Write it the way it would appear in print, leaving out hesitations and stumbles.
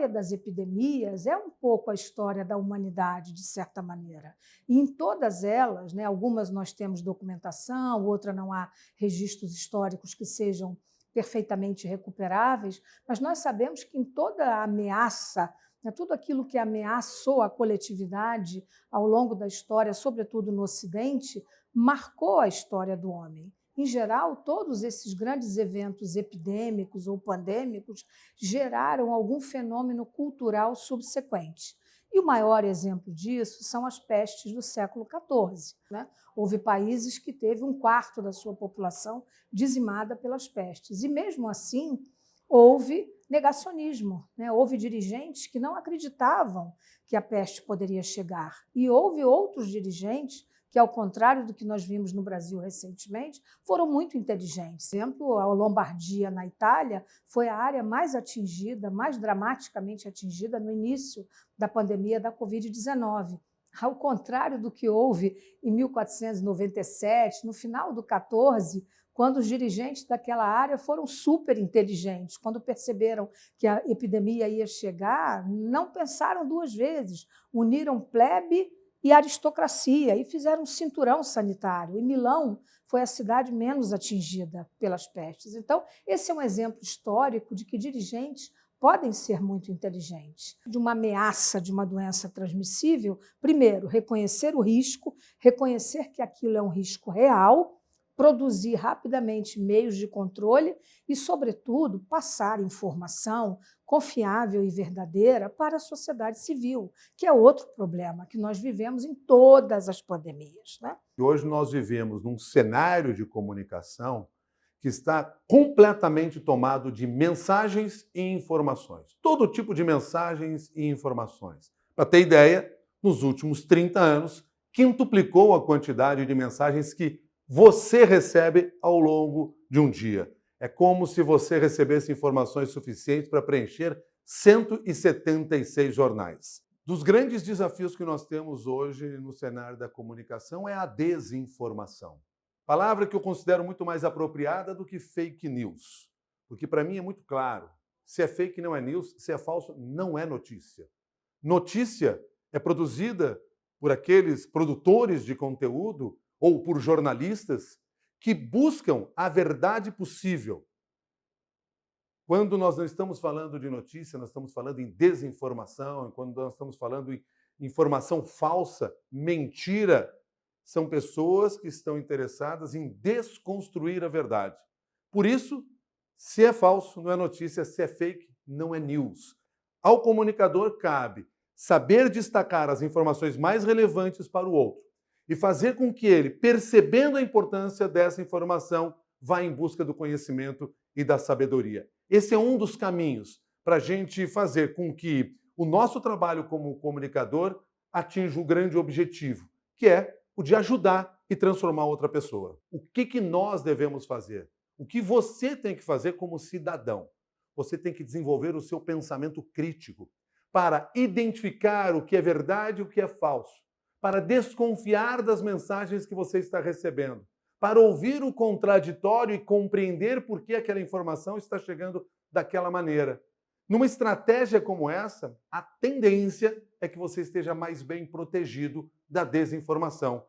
história das epidemias é um pouco a história da humanidade, de certa maneira. E em todas elas, né, algumas nós temos documentação, outras não há registros históricos que sejam perfeitamente recuperáveis, mas nós sabemos que em toda ameaça, né, tudo aquilo que ameaçou a coletividade ao longo da história, sobretudo no Ocidente, marcou a história do homem. Em geral, todos esses grandes eventos epidêmicos ou pandêmicos geraram algum fenômeno cultural subsequente. E o maior exemplo disso são as pestes do século XIV. Né? Houve países que teve um quarto da sua população dizimada pelas pestes. E, mesmo assim, houve negacionismo. Né? Houve dirigentes que não acreditavam que a peste poderia chegar. E houve outros dirigentes que, ao contrário do que nós vimos no Brasil recentemente, foram muito inteligentes. Por exemplo, a Lombardia, na Itália, foi a área mais atingida, mais dramaticamente atingida no início da pandemia da Covid-19. Ao contrário do que houve em 1497, no final do 14, quando os dirigentes daquela área foram super inteligentes, quando perceberam que a epidemia ia chegar, não pensaram duas vezes, uniram plebe e aristocracia, e fizeram um cinturão sanitário. E Milão foi a cidade menos atingida pelas pestes. Então, esse é um exemplo histórico de que dirigentes podem ser muito inteligentes. De uma ameaça de uma doença transmissível, primeiro, reconhecer o risco, reconhecer que aquilo é um risco real, produzir rapidamente meios de controle e, sobretudo, passar informação confiável e verdadeira para a sociedade civil, que é outro problema que nós vivemos em todas as pandemias. Né? Hoje nós vivemos num cenário de comunicação que está completamente tomado de mensagens e informações. Todo tipo de mensagens e informações. Para ter ideia, nos últimos 30 anos, quintuplicou a quantidade de mensagens que você recebe ao longo de um dia. É como se você recebesse informações suficientes para preencher 176 jornais. Dos grandes desafios que nós temos hoje no cenário da comunicação é a desinformação. Palavra que eu considero muito mais apropriada do que fake news. Porque para mim é muito claro, se é fake não é news, se é falso não é notícia. Notícia é produzida por aqueles produtores de conteúdo ou por jornalistas que buscam a verdade possível. Quando nós não estamos falando de notícia, nós estamos falando em desinformação, quando nós estamos falando em informação falsa, mentira, são pessoas que estão interessadas em desconstruir a verdade. Por isso, se é falso, não é notícia, se é fake, não é news. Ao comunicador cabe saber destacar as informações mais relevantes para o outro e fazer com que ele, percebendo a importância dessa informação, vá em busca do conhecimento e da sabedoria. Esse é um dos caminhos para a gente fazer com que o nosso trabalho como comunicador atinja o grande objetivo, que é o de ajudar e transformar outra pessoa. O que nós devemos fazer? O que você tem que fazer como cidadão? Você tem que desenvolver o seu pensamento crítico para identificar o que é verdade e o que é falso, para desconfiar das mensagens que você está recebendo, para ouvir o contraditório e compreender por que aquela informação está chegando daquela maneira. Numa estratégia como essa, a tendência é que você esteja mais bem protegido da desinformação.